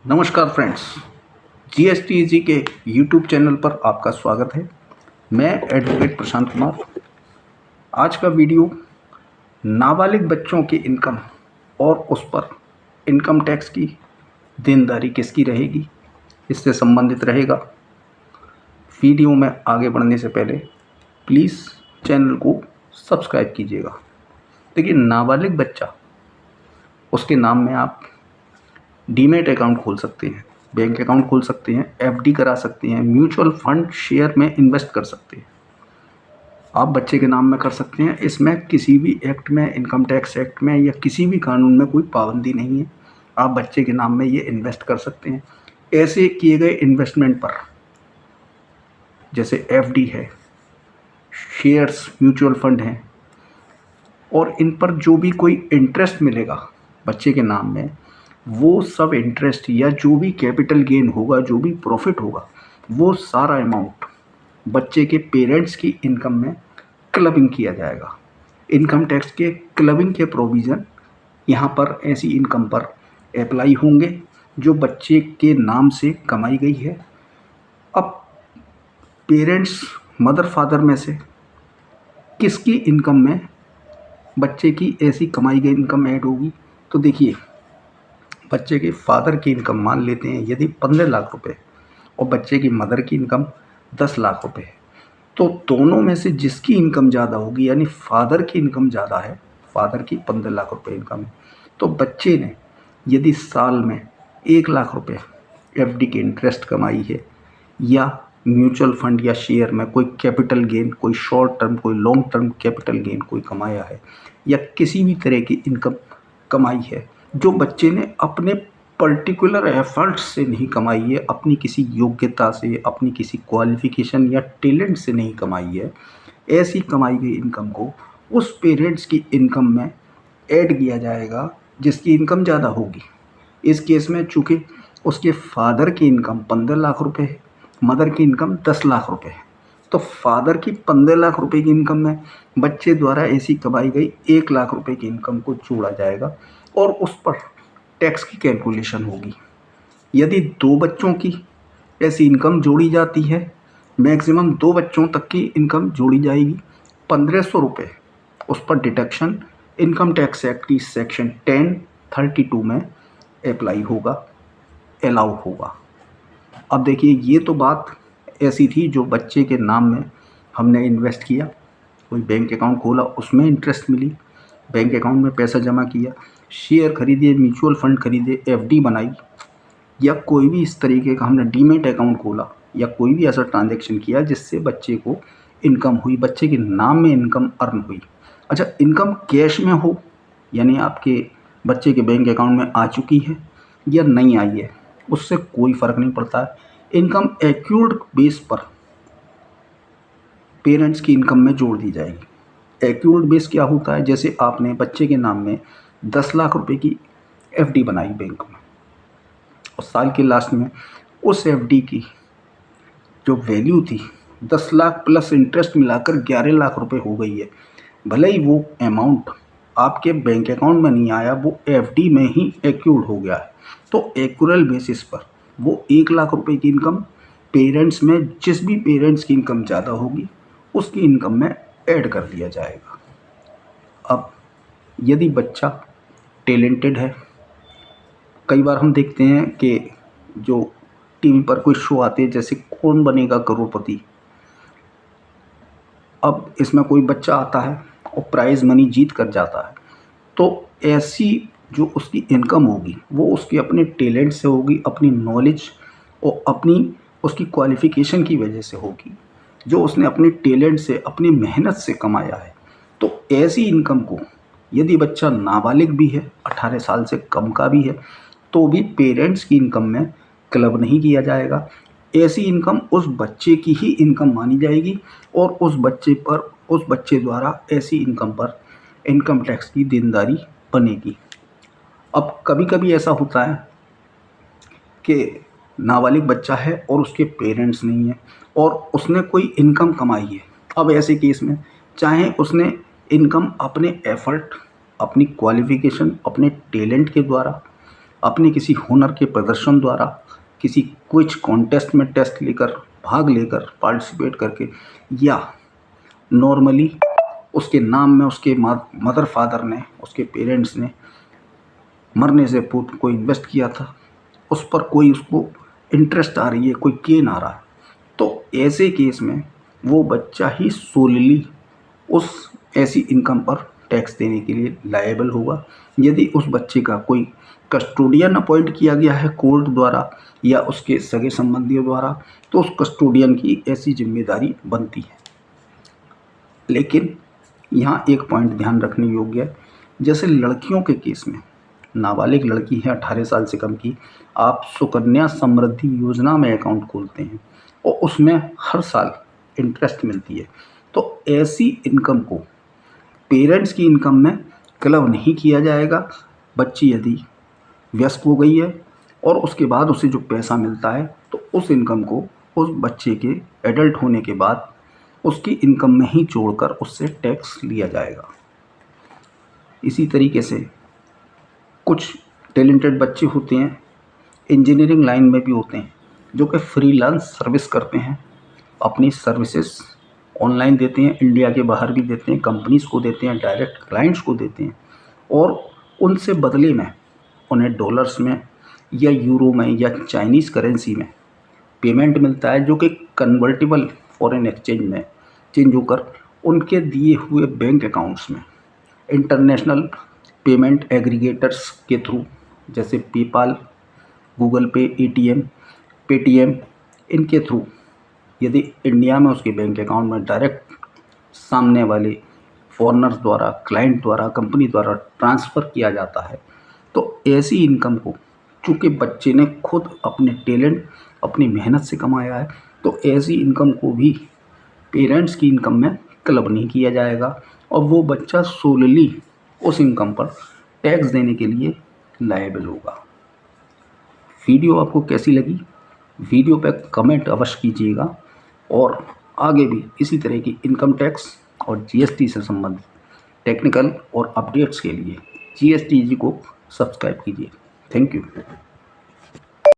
नमस्कार फ्रेंड्स, जीएसटीजी के YouTube channel पर आपका स्वागत है। मैं एडवोकेट प्रशांत कुमार। आज का वीडियो नाबालिग बच्चों की इनकम और उस पर इनकम टैक्स की देनदारी किसकी रहेगी, इससे संबंधित रहेगा। वीडियो में आगे बढ़ने से पहले प्लीज़ चैनल को सब्सक्राइब कीजिएगा। देखिए, नाबालिग बच्चा, उसके नाम में आप डीमैट अकाउंट खोल सकते हैं, बैंक अकाउंट खोल सकते हैं, एफडी करा सकते हैं, म्यूचुअल फंड शेयर में इन्वेस्ट कर सकते हैं। आप बच्चे के नाम में कर सकते हैं। इसमें किसी भी एक्ट में, इनकम टैक्स एक्ट में या किसी भी कानून में कोई पाबंदी नहीं है। आप बच्चे के नाम में ये इन्वेस्ट कर सकते हैं। ऐसे किए गए इन्वेस्टमेंट पर, जैसे एफडी है, शेयर्स, म्यूचुअल फंड हैं, और इन पर जो भी कोई इंटरेस्ट मिलेगा बच्चे के नाम में, वो सब इंटरेस्ट या जो भी कैपिटल गेन होगा, जो भी प्रॉफिट होगा, वो सारा अमाउंट बच्चे के पेरेंट्स की इनकम में क्लबिंग किया जाएगा। इनकम टैक्स के क्लबिंग के प्रोविज़न यहाँ पर ऐसी इनकम पर अप्लाई होंगे जो बच्चे के नाम से कमाई गई है। अब पेरेंट्स, मदर फादर में से किसकी इनकम में बच्चे की ऐसी कमाई गई इनकम ऐड होगी? तो देखिए, बच्चे के फादर की इनकम मान लेते हैं यदि 15 लाख रुपए और बच्चे की मदर की इनकम 10 लाख रुपए है, तो दोनों में से जिसकी इनकम ज़्यादा होगी, यानी फादर की इनकम ज़्यादा है, फादर की 15 लाख रुपए इनकम है, तो बच्चे ने यदि साल में 1 लाख रुपए एफडी के इंटरेस्ट कमाई है, या म्यूचुअल फंड या शेयर में कोई कैपिटल गेन, कोई शॉर्ट टर्म, कोई लॉन्ग टर्म कैपिटल गेन कोई कमाया है, या किसी भी तरह की इनकम कमाई है जो बच्चे ने अपने पर्टिकुलर एफर्ट्स से नहीं कमाई है, अपनी किसी योग्यता से, अपनी किसी क्वालिफिकेशन या टैलेंट से नहीं कमाई है, ऐसी कमाई गई इनकम को उस पेरेंट्स की इनकम में ऐड किया जाएगा जिसकी इनकम ज़्यादा होगी। इस केस में चूँकि उसके फादर की इनकम 15 लाख रुपए है, मदर की इनकम 10 लाख रुपए है, तो फादर की 15 लाख रुपए की इनकम में बच्चे द्वारा ऐसी कमाई गई 1 लाख रुपए की इनकम को जोड़ा जाएगा और उस पर टैक्स की कैलकुलेशन होगी। यदि 2 बच्चों की ऐसी इनकम जोड़ी जाती है, मैक्सिमम 2 बच्चों तक की इनकम जोड़ी जाएगी, 1500 रुपये उस पर डिडक्शन इनकम टैक्स एक्ट की सेक्शन 1032 में अप्लाई होगा, अलाउ होगा। अब देखिए, ये तो बात ऐसी थी जो बच्चे के नाम में हमने इन्वेस्ट किया, कोई बैंक अकाउंट खोला, उसमें इंटरेस्ट मिली, बैंक अकाउंट में पैसा जमा किया, शेयर खरीदे, म्यूचुअल फंड खरीदे, एफडी बनाई, या कोई भी इस तरीके का हमने डीमैट अकाउंट खोला, या कोई भी ऐसा ट्रांजैक्शन किया जिससे बच्चे को इनकम हुई, बच्चे के नाम में इनकम अर्न हुई। अच्छा, इनकम कैश में हो, यानी आपके बच्चे के बैंक अकाउंट में आ चुकी है या नहीं आई है, उससे कोई फ़र्क नहीं पड़ता है। इनकम एक्यूर्ड बेस पर पेरेंट्स की इनकम में जोड़ दी जाएगी। एक्यूर्ड बेस क्या होता है? जैसे आपने बच्चे के नाम में 10 लाख रुपए की एफडी बनाई बैंक में, और साल के लास्ट में उस एफडी की जो वैल्यू थी 10 लाख प्लस इंटरेस्ट मिलाकर 11 लाख रुपए हो गई है। भले ही वो अमाउंट आपके बैंक अकाउंट में नहीं आया, वो एफडी में ही एक्यूर्ड हो गया है, तो एक्यूरल बेसिस पर वो 1 लाख रुपए की इनकम पेरेंट्स में, जिस भी पेरेंट्स की इनकम ज़्यादा होगी उसकी इनकम में ऐड कर दिया जाएगा। अब यदि बच्चा टैलेंटेड है, कई बार हम देखते हैं कि जो टीवी पर कोई शो आते हैं जैसे कौन बनेगा करोड़पति, अब इसमें कोई बच्चा आता है और प्राइज़ मनी जीत कर जाता है, तो ऐसी जो उसकी इनकम होगी वो उसके अपने टैलेंट से होगी, अपनी नॉलेज और अपनी उसकी क्वालिफ़िकेशन की वजह से होगी, जो उसने अपने टैलेंट से, अपनी मेहनत से कमाया है। तो ऐसी इनकम को यदि बच्चा नाबालिग भी है, 18 साल से कम का भी है, तो भी पेरेंट्स की इनकम में क्लब नहीं किया जाएगा। ऐसी इनकम उस बच्चे की ही इनकम मानी जाएगी और उस बच्चे द्वारा ऐसी इनकम पर इनकम टैक्स की देनदारी बनेगी। अब कभी-कभी ऐसा होता है कि नाबालिग बच्चा है और उसके पेरेंट्स नहीं हैं और उसने कोई इनकम कमाई है। अब ऐसे केस में चाहे उसने इनकम अपने एफ़र्ट, अपनी क्वालिफ़िकेशन, अपने टैलेंट के द्वारा, अपने किसी हुनर के प्रदर्शन द्वारा, किसी क्विज कॉन्टेस्ट में टेस्ट लेकर, भाग लेकर, पार्टिसिपेट करके, या नॉर्मली उसके नाम में उसके मदर फादर ने, उसके पेरेंट्स ने मरने से पूर्व कोई इन्वेस्ट किया था, उस पर कोई उसको इंटरेस्ट आ रही है, कोई गेन आ रहा है, तो ऐसे केस में वो बच्चा ही सोलली उस ऐसी इनकम पर टैक्स देने के लिए लायबल होगा। यदि उस बच्चे का कोई कस्टोडियन अपॉइंट किया गया है कोर्ट द्वारा या उसके सगे संबंधियों द्वारा, तो उस कस्टोडियन की ऐसी जिम्मेदारी बनती है। लेकिन यहाँ एक पॉइंट ध्यान रखने योग्य है, जैसे लड़कियों के केस में, नाबालिग लड़की है 18 साल से कम की, आप सुकन्या समृद्धि योजना में अकाउंट खोलते हैं और उसमें हर साल इंटरेस्ट मिलती है, तो ऐसी इनकम को पेरेंट्स की इनकम में क्लब नहीं किया जाएगा। बच्ची यदि व्यस्त हो गई है और उसके बाद उसे जो पैसा मिलता है, तो उस इनकम को उस बच्चे के एडल्ट होने के बाद उसकी इनकम में ही जोड़कर उससे टैक्स लिया जाएगा। इसी तरीके से कुछ टैलेंटेड बच्चे होते हैं, इंजीनियरिंग लाइन में भी होते हैं, जो कि फ्रीलांस सर्विस करते हैं, अपनी सर्विसेज ऑनलाइन देते हैं, इंडिया के बाहर भी देते हैं, कंपनीज़ को देते हैं, डायरेक्ट क्लाइंट्स को देते हैं, और उनसे बदले में उन्हें डॉलर्स में या यूरो में या चाइनीज़ करेंसी में पेमेंट मिलता है, जो कि कन्वर्टेबल फॉरेन एक्सचेंज में चेंज होकर उनके दिए हुए बैंक अकाउंट्स में इंटरनेशनल पेमेंट एग्रीगेटर्स के थ्रू, जैसे पेपाल, गूगल पे, पेटीएम, इनके थ्रू यदि इंडिया में उसके बैंक अकाउंट में डायरेक्ट सामने वाले फॉरेनर्स द्वारा, क्लाइंट द्वारा, कंपनी द्वारा ट्रांसफ़र किया जाता है, तो ऐसी इनकम को, चूँकि बच्चे ने खुद अपने टैलेंट, अपनी मेहनत से कमाया है, तो ऐसी इनकम को भी पेरेंट्स की इनकम में क्लब नहीं किया जाएगा और वो बच्चा सोलली उस इनकम पर टैक्स देने के लिए लायबल होगा। वीडियो आपको कैसी लगी? वीडियो पे कमेंट अवश्य कीजिएगा और आगे भी इसी तरह की इनकम टैक्स और जीएसटी से संबंधित टेक्निकल और अपडेट्स के लिए GSTG को सब्सक्राइब कीजिए। Thank you.